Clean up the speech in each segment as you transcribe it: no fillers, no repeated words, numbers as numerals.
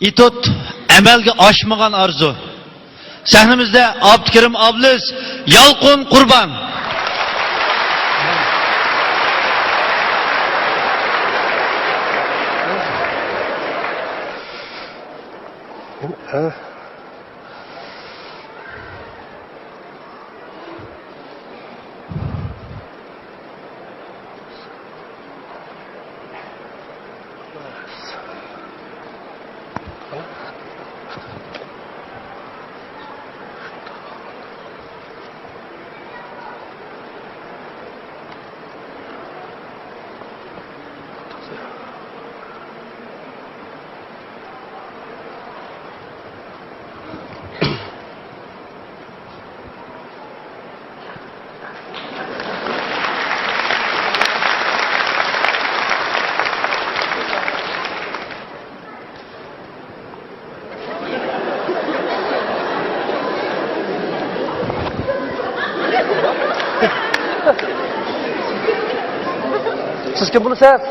İtot amalga oshmagan arzu. Sahnimizda Abdukarim Ablis, Yalqin Qurban. Siz kim bulursanız?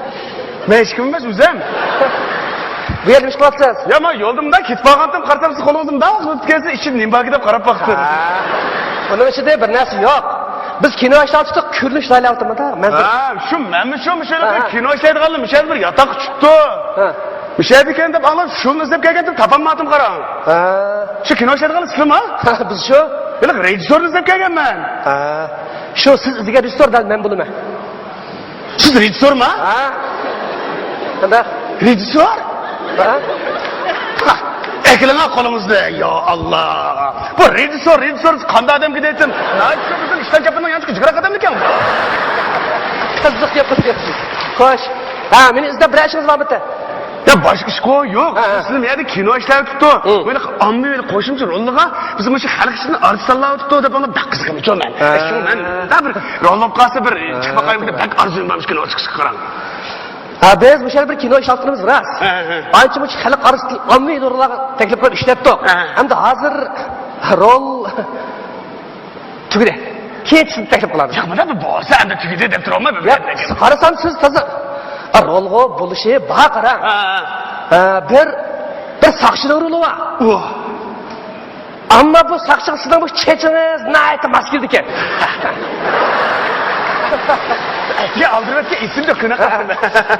Ben hiç kim emas, o'zim. Bu yerda ish qilyapsiz? Ya men yo'ldimda ketib qolgandim, qarasam siz qo'lingizda o'tib kelsa ichim nima bor deb qarab baqdim. Buning ichida bir narsa yo'q. Biz kino ishlatdik, ko'rinish laylatimda. Men shu menmi shu kino ishlaydiganlar mishal bir yotoq chiqdi. Mishal ekan deb olib shuni izlab kelgandim, topolmadim qarang. Shu kino ishlaydiganlar sizmi? Biz shu Yo'q, rejissyorni izlab kelganman. Shu siz izlagan rejissyordan men bilaman. Siz rejissyormi? Qanday? Rejissyor? Eklana qo'lingizda. Ya Allah. Bu rejissyor qanday odam deyaptim. Shu bizning ishdan chapdan yanchi jigra qadam ekan. Qiziq yapyapsiz. Xo'sh. Meni izlab bir ishingiz bormi bitta? Ya boshqa ish yo'q. Sizlar yerda kino ishlar tutdi. Böyle ommaviy qo'shimcha rolga bizim shu xalq ishini artistlar tutdi deb ona qiziqim ekanman. Shu men bir rol olib qolsa bir chiqmaqayim deb bak arzum bo'lmish kino chiqishga qarang. Biz bu yerda bir kino ishlatganimiz rost. Ancha-muncha xalq artisti ommaviy rollarga taklif qilib ishlatdik. Hamda hozir rol tugadi. Keyin taklif qilamiz. Ya mana bu bo'lsa endi tugadi deb turolmayman. Qarasam siz toza rolga bo'lishi bor qarang. Bir saqchilik roli bor. Ammo bu saqchilik sizdan bu chechingiz nayta maskildi ekan. Ya aldiribki esimda qanaqasi.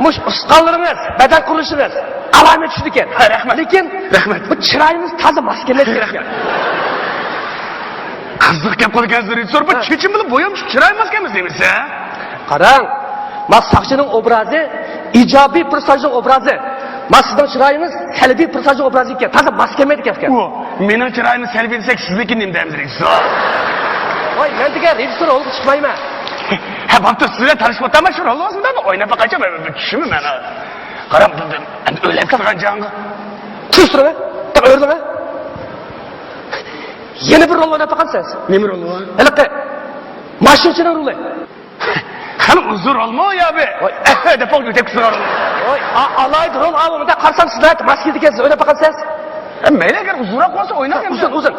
Mush usqonlaringiz, badan qurilishingiz alamga tushdi ekan. Rahmat. Lekin rahmat. Bu chiroyingiz toza maskalashgan ekan. Qiziq gap qilgansizlar, rejissyor bu chechim bilan bo'yam chiroy maskamiz deymiz a? Qarang, mas saqchining obrazi ijobiy personajning obrazi. Mas sizning chiroyingiz salbiy personajning obrazi ekan. Toza maskama ekan. Mening chiroyimni salbiy desak, sizniki nima deymiz, rejissyor? Voy, men degan rejissyor olib chiqmayman. Ha, bo'pti, sizlar tanishib shu rol o'zimda o'ynab baqacha tushimi meni. Qarab, endi o'ylab turgan jonga. Tushtirma, tak o'rlama. Yana bir rol o'ynab baqansiz. Nima rol bu? Haliqi mashinchining roli. Qani uzr olma ya be. Voy, deb o'tib qisqar. Voy, alayda rol olmada qarsam sizlar maskada ekansiz, o'ynab baqansiz. Mayli agar uzroq bo'lsa o'ynab ham. Uzun.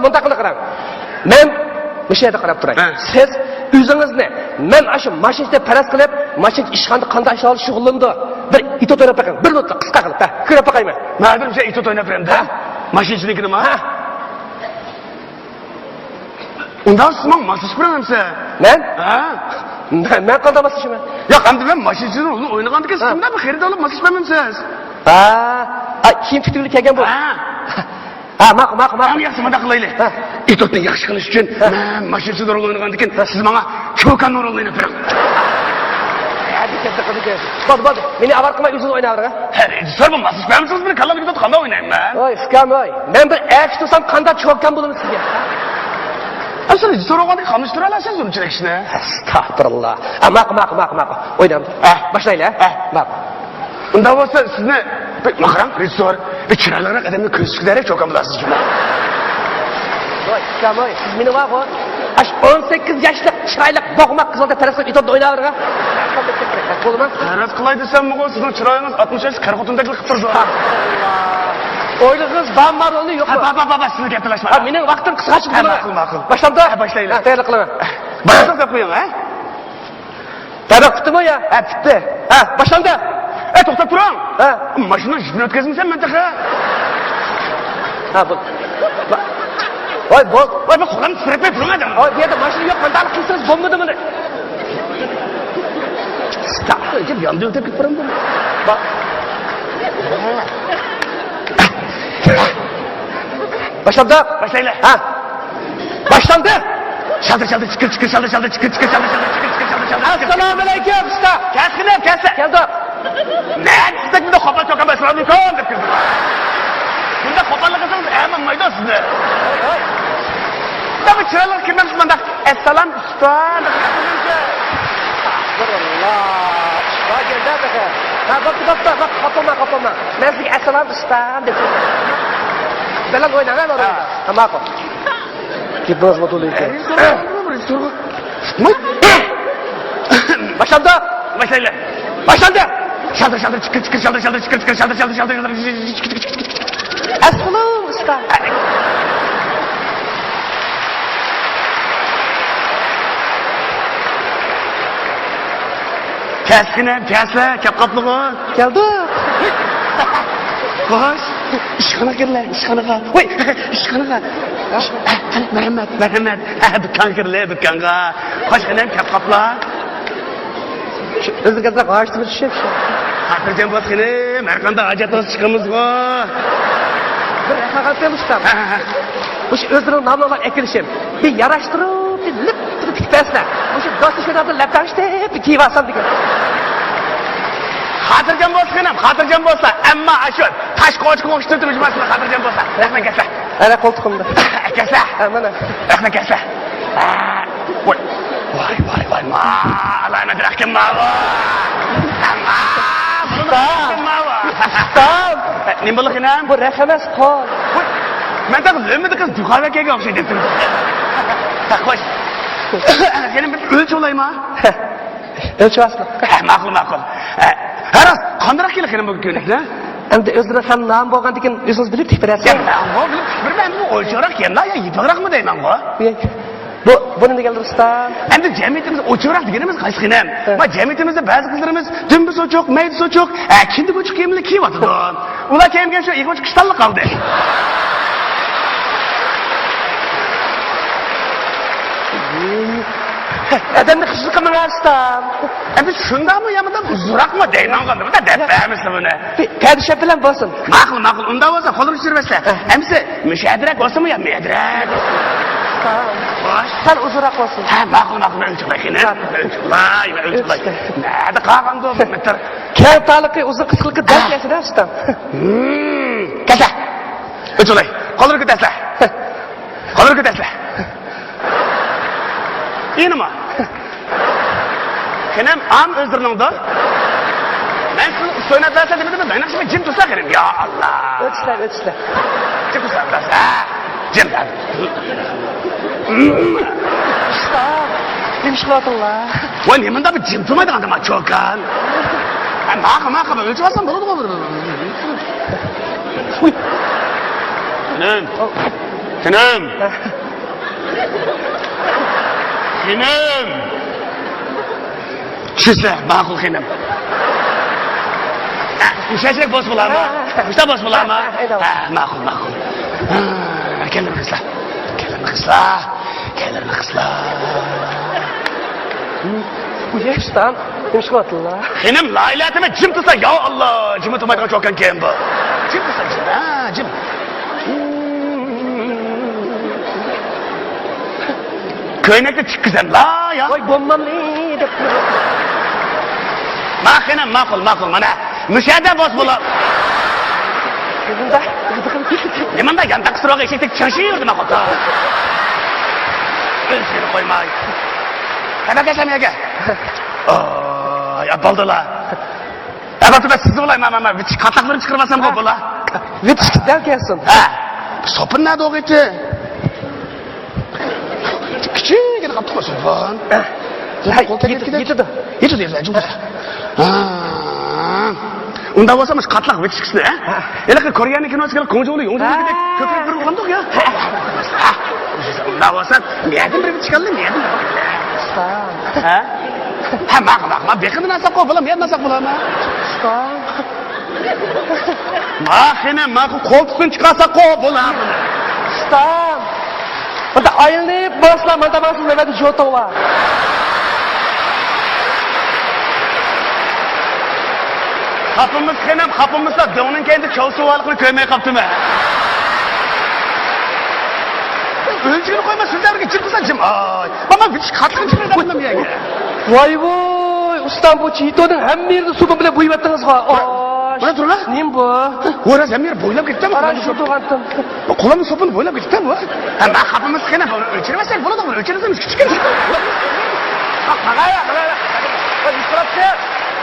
Bunda qarang. Men bu yerda qarab turay. Siz o'zingizni men shu mashinada paras qilib, mashin ishxonada qanday ishlar shug'ullandi. Bir itot o'ynab baqing. Bir minutda qisqa qilib, ko'rib baqayman. Ma'lum şey itot o'ynab beramda. Mashinchinikimi? Undan so'ng mashin biramsa. Men? Men qanday mashinman? Yo'q, endi men mashinchini o'ynagandan keyin sizdan bir xarid olib mashin biramsiz. Kim fikrli kelgan bu? Ma'qul. Yaxshi, bunda qilaylik. Itotni yaxshi qilish uchun men mashinchida rol o'ynagandan keyin siz menga cho'kan rol o'ynab bering. Bo'ldi. Meni avar qilmay o'zingiz o'ynayvering. Rejissyor bo'lmasiz, siz meni kallamga qanday o'ynayman? Voy, fikam voy. Men bir act tursam qanday cho'kan bo'laman sizga? Asıl rejissyor olganda qamishtir olasiz unchalik ishni. Astagfirullah. Ma'qul. O'ynaymiz. Boshlaylik, Ma'qul. Unda bo'lsa sizni qarang, rejissyor, bir chiroyliroq odamni ko'rsatishga cho'kan bo'lasiz juma. Voy, kamoy, siz meni vaqo. 18 yoshli chiroyli bog'moq qizlarda parasga itobda o'ynayvering. Bo'ldimi? Paras qilay desam-mi, sizning chiroyingiz 60 yosh qarg'otundaglik qilib turdi. O'yingiz bammaroli yo'qmi? Baba, sizni gaplashmang. Mening vaqtim qisqachib bo'ladi. Ma'qul. Boshlamda? Boshlaylik. Tayyorlik qilaman. Boshqa gap qo'ying, ha? Tayyor qilibmi ya? Bitdi. Boshlamda. To'xtab turing. Mashina jidni o'tkazmaysan, men taqa. Ha bu. Oy bu. Oy ben kulağımı sürepmeye durmadım. Oy bir yerde maşina yok. Kandalık kılsanız bombadı mı? Stop. Önce bir anda ötep git buram. Bak. Başladı. Başlayla. Ha. Başlandı. Çaldır çaldır çıkır çıkır çaldır çaldır çıkır çıkır çaldır çaldır çıkır çıkır çaldır çaldır. Assalamu alaikum usta. Keskin kesse. Geldi. Ne? Sizde bir de kopar çok ama sıra bir kon dep kızım. Bunda koparla kızınız hemen mayda size. Tabii çıralar kimden çıkmanda? Esselam usta. Allah. Bak geldi bak. Ha bak kapama. Ben size assalamu usta dedim. Belan oynama lan orada. Tamam ko. Gitmez mi dolu ki? Başlandı. Başlayla. Başlandı. Çaldır çaldır çıkır çıkır çaldır çaldır çıkır çıkır çaldır çaldır çaldır çaldır çıkır çıkır çıkır. Assalamu usta. Keskine kesle kapkaplığı. Geldi. Koş. İşkana girle işkana. Oy işkana. Merhamet. Dükkan girle dükkanға. Koş enem kapkapla. Özür dilerim. Ağaçta bir şey. Hatırcan basını. Merkanda hacet olsun çıkımız go. Bir hakikat demiştim. Bu şey özürün namlalar ekilişim. Bir yaraştırıp bir lip tikpesler. Bu şey dostu şurada laptaştı bir kivasam diye. Hatırcan bolsa. Emma aşır. Taş koç koştu duruşmasın hatırcan bolsa. Rahmet kesle. Ana koltuğumda. Kesle. Aman. Rahmet kesle. Vay. Vay. Ma. Allah'ına bırakın ma. Tamam. Ne balık inam? Bu rehemes kol. Ben de ölmedi kız yukarıda kek yok şey dedim. Koş. Senin bir ölç olayım ha. Ölçü asma. Makul. Haras kandırak gelir senin bu günlük ne? Endi özüne hem nam bolgan diken özünüz bilip tikberesiz. Ya ben bu ölçorak yem la ya yitorak mı deyim bu? Bunu ne geldi usta? Hem de cemiyetimizde ölçorak diyenimiz kaçkinem. Ama cemiyetimizde bazı kızlarımız dümbüz ölçok, meydiz ölçok, kendi buçuk yemli kiy atıdı. Ula kem şu ilk buçuk kıştallık kaldı. Adamda kışlık mı usta? Biz şundan mı yanında uzurak mı deyim anladım. Bu da defaymışsın bunu. Padişah bilen bolsun. Makul. Onda olsa kolunu sürmese. Hemsi müşadirek olsa mı ya müyadirek? Hoş. Sen uzurak olsun. Makul. Ölçülay yine. Ölçülay. Nerede kalkan da olsun metre. Kağıtalıkı uzun kısılıkı ders yesin ha usta. Kesle. Ölçülay. Kolunu kütesle. İyi mi? Kenem am özdürünündü. Ben sana söyletlerse demedim mi? Ben akşama cim tutsa kerim. Ya Allah. Ölçüler. Cim tutsa biraz. Cim lan. Usta. Demiş vatullah. Ulan yemin de bir cim tutmaydı kandıma çokan. Maka ölçü alsam bunu da olur. Kenem. Şişle, makul kenem. Müşeşek boz bular mı? Müşte boz bular mı? Makul. Kelime kısla. Bu yaştan demiş vatullah. Kenem la ilatime cim tutsa ya Allah. Cimi tutmaydı çokan kem bu. Cim tutsa cim. Köynekte çık kızım la ya. Oy bombam ne de. Makul mana. Müşahede boz bular. Bunda. Nemanda yandak sırağı eşektek çalışıyordum akıta. Ölçüyü koymay. Hemen gel. Ya baldıla. Evet ben sizi olayım ama katlakları çıkarmasam bu bula. Vıç der gelsin. Sopun nerede o gitti? Küçük yine kaptık olsun falan. Yedi. Onda olsamış katlak ve çıksın ha. Hele Koreyanın kinosu 공주로 용서를 그때 köprü kırık olduk ya. Onda olsa niyetin bir çıkalım niyetin. Ha makma bekini nasıl kovalam ya nasıl kovalam. Mahine, koltuktan çıkarsa kov bulan. Ustam. Bunda ayılıyıp basla mandamasın Mehmet'in joto var. Kapımız kenem, kapımızda onun kendi çalışı varlıkını köymeye kaptı mı? Ölçüğünü koyma sözlerine çıkırsa cım. Ay, bana bir katlan çıkır da ya. Vay vay. Ustam bu çiğtonun hem bir su bile buyup ettiniz var. Buna dur lan. Neyim bu? Orası hem bir boylap gitti mi? Aran şu doğantım. Kolamın sopunu boylap gitti mi? Hem ben kapımız kenem, bunu ölçüremezsen bunu da bunu ölçüremezsen küçük küçük. Bak bana ya. Bak istirapçı.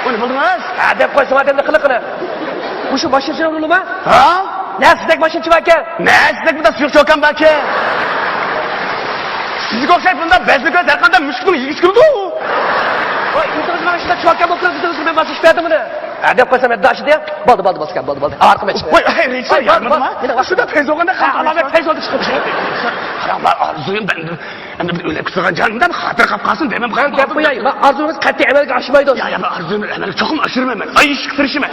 O ne buldunuz? Ha dep koysam adamda kılıkını. Bu şu başıcı vurulu mu? Ha? Ne sizek başıcı varken? Ne sizlik burada suyu çokan belki? Sizi kokşayıp bunda bezli göz erkanda müşkülü yiyiş kırdı. Oy, internet'in başında çoğakken bakıyoruz, internet'in ben basış verdim bunu. Ha dep koysam ben daşı diye. Baldı basken, baldı. Ağırkım içine. Oy, reisler yarmadım ha. Şurada pezoganda kaldı. Allah be feyz oldu çıkmış. Haramlar arzuyum ben. Hem de öyle kısagan canımdan hatır kapkasın demem. Ben dep koyayım. Bak arzunuz katli emelge aşmaydı. Ya ben arzuyum emelik çokum aşırım hemen. Ay iş kıtırışım.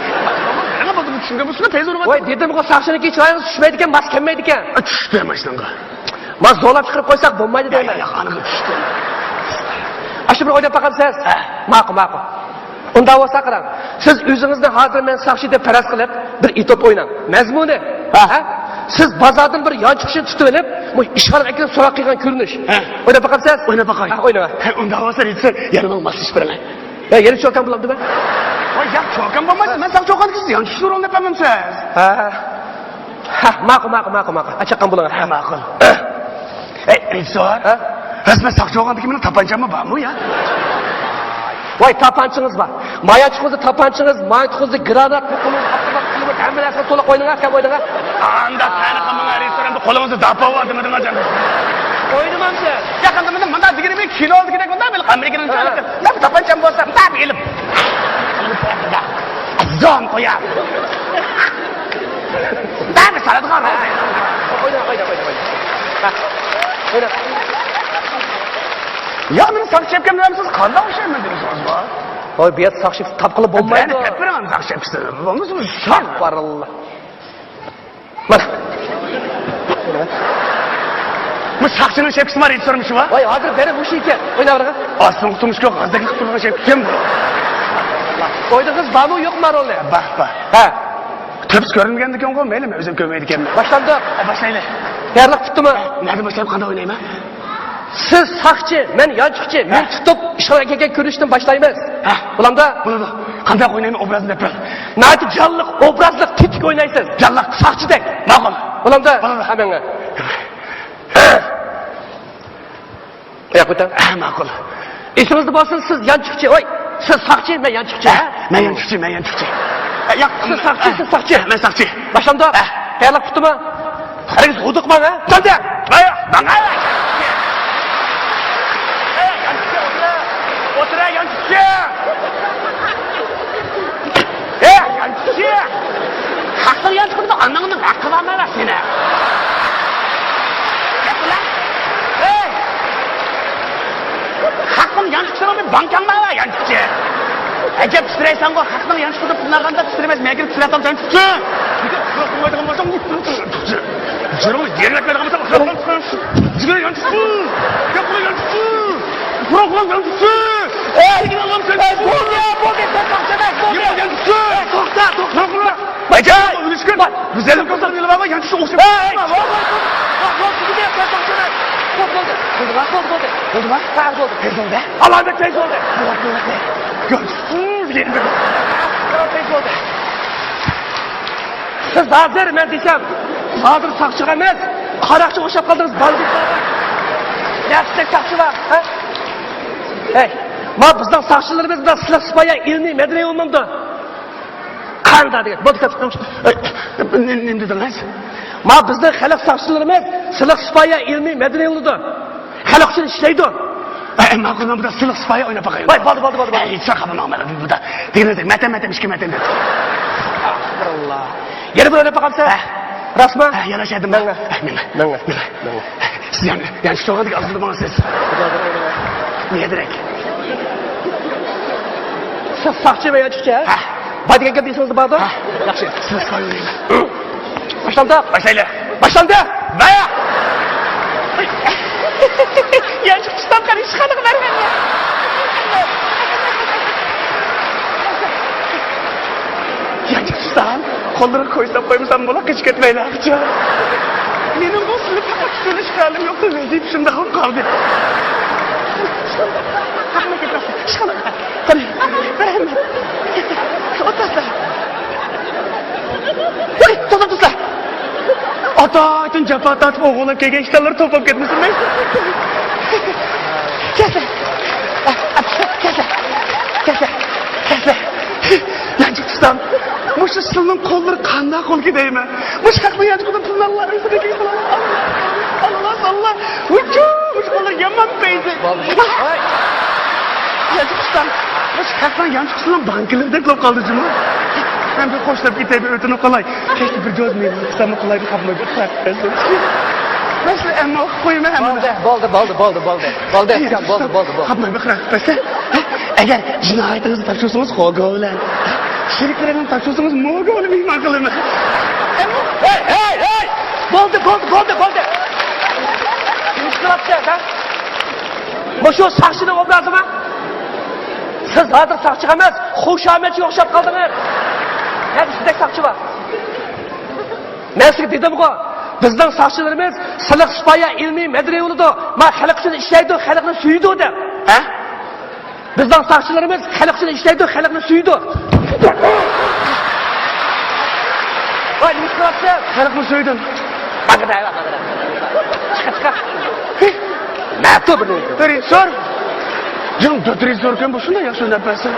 Ne bakın düşünce bu şurada pezonu var. Oy dedim o sakşını ki çayınız düşmeydiken, mas kemmeydiken. Çüş deme işten. Mas zorlap çıkırıp koysak bombaydı değil mi? Ya kanıgı çüş deme. Aşı bir oynap bakalım siz. Makul. Unda olsa qıran. Siz özünüzni hazır men sakşı deb paras qilib bir itop o'ynang. Mazmuni. Ha? Siz bozordan bir yanchiqni tutib olib, bu ishxona akam so'roq qilgan ko'rinish. O'ynab bakamsiz? O'ynab bakay. Ha, o'ynama. Unda olsa reisler yanıma masaj beraman. Ya yeri cho'kan bo'lamdi ben. Oy ya çokan bo'lmasa men sal çokan kisiz yanchiqni rolni yapaman siz. Ha, ma'qul. Achaqan bo'laman. Ha ma'qul. Reisler. Ha? Resmen sakçı oğandaki benim tabancam var mı ya? Voy tapanchınız var. Mayaçınızı tapanchınız, mayaçınızı granat, kulunuz, hammasini to'liq o'ynagan ekan o'ynaga. Anda seni kamına restoranda kolumuzu dapa var demedin hocam. O'ynamamsiz. Yakında benim bana digiri bir kilo digiri bunda bil Amerika'nın çalıkı. Ne tabancam olsa tabi elim. Zon koyar. Tabi sana dıkan. Oyna. Oyna. Ya benim sakçı yapkem dememsiz kanda bir şey mi diyorsunuz bu? Oy biyat sakşı tapqılı bo'lmaydi. Ben hep veremem sakçı yapısı. Olmaz mı? Şak var Allah. Mana. Bu sakçının şepkisi var hiç sormuşum ha? Voy hozir beri bu ekan. O'yna biraga. Aslında kutumuş yok. Azdaki kutumuş şepkisi kim bu? O'yningiz bormi yo'qmi rolni? Bak. Ha. Tepsi görünmeyken de koymayalım mı? Özüm köymeydik hem. Boshlandik. Başlayla. Tayyorlik tutdimi? Nerede başlayıp kanda oynayayım ha? Siz sakçı, men yanchiqchi, men tutib ishxonaga kelgan ko'rishdan boshlaymiz. Ha. Bulamda Bunu da kanda oynayayım obrazını yapalım. nati jonliq, obrazliq, tetik o'ynaysiz. Canlak. Sakchidek. Ma'qul. Bulamda Bulamda. hamanga. Oyoq o'tang. Ma'qul. Esingizni bo'lsin, siz yanchiqchi. Voy, siz sakçı, men yanchiqchi. Men yanchiqchi. Ya, Siz sakçı. Men sakçı. Boshlamdi. Tayyorlik tutdimi? Haragiz huduqman ha? Sanda. Bana. Otura yanchiqchi. Yanchiqchi. Haqlar yanchiqni anangni haqqi vermeyler seni. Yapılan. Haqqın yanchiqchini bir bankangma var yanchiqchi. Acaba pişireysen bu haqqın yanchiqni pullarganda pişiremez. Mekin pişiretam yanchiqchi. Canım yerine kadar mısın? Sigara yançıksın. Yapma yançıksın. Bırakma yançıksın. Gidin Allah'ım sen. Bu sen kalkacak. Yapma yançıksın. Tokta. Bacay. Ilişkin. Güzelim kazanıyorlar ama yançısı olsun. Oldu mu? Tez oldu. Allah'ım da tez oldu. Yançıksın. Tez oldu. Siz hazır men desem, hazır sakçıga emas, qaraqchi o'xshab qoldingiz, banditlar. Yaxshi sakçı var, ha? Hey, ma bizning sakçılarimiz bilan sizlar sipoya ilmiy madaniy bo'lmamdi. Qanda degan, bu dikkat qilamiz. Ne dediniz? Ma bizning xalq sakçılarimiz sizlar sipoya ilmiy madaniy bo'ldi. Xalq uchun ishlaydi. Ma'qulman burada sılık sıfaya oynap bakayım. Voy, bo'ldi. Hiç sakabım olmadı burada. Dinledik, matem işki matem. Allah. Yeri bir oynab bakamsiz? Rasmi? Yanaşadım. Menga. Siz yani şu çoğadık aslında bana siz. Niye direkt? Siz sakçı ve yanchiqchi, ha? Baydigan gap esinizda bormi? Yaxshi. Siz qo'ying. Başlandı. Başlayla. Başlandı. Baya. Yanlış tutam kan iş kanık vermen ya. Yanlış tutam. Kolları koysam koymasam bola hiç ketmeyle akça. Benim bu sınıf fakat söyle çıkarlım yoktu. Vecip şimdi kalk kaldı. Kalkma ketmesin. Çıkalım. Tabii. Veremem. Otasla. Tutam tutla. Ata için cepat atıp oğlan kege işlerleri toplam ketmesin ben. Kesle. Kesle. Yancı tutam. Muşu sılının kolları kanına kol gideyim ben. Muşu kalkma yancı kudum pınarlar. Allah. Muşu kolları yaman beyzi. Yancı tutam. Muşu kalkma yancı kudum bankaları deklop kaldı cuma. Hem bir koşlap giteyim ötünü kolay. Keşke bir göz meyim. Kısamı kolay bir kapma bir fark. Nasıl emma koyma emma. Boldu. Kapma bir fark. Eğer cinayetinizi tartışıyorsanız koga olan. Şeriklerini tartışıyorsanız moga olan mihman kılın. Hey! Boldu. Kim çıkartacak ha? Bu şu sakçının obrazı mı? Siz hazır sakçı emas, Xushomadga o'xshab qaldingiz. Hadi sizde sakçı var. Ben size dedim ki, bizden sakçılarımız sılık sıpaya ilmi medre oldu. Ma xalq uchun ishlaydi, xalqni suydi dedi. Ha? Bizden sakçılarımız xalq uchun ishlaydi, xalqni suydi. Vay, nima qilyapsan? Xalqni suydin. Bag'da. Chiqa. Ma'tu buni. Turi, sor. Canım dötürü sorken bu şunda yaxshi o'ynab bersin.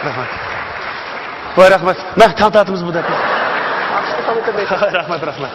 Rahmat. Voy rahmat. Nah, tantatimiz bu da. Rahmat. Rahmat.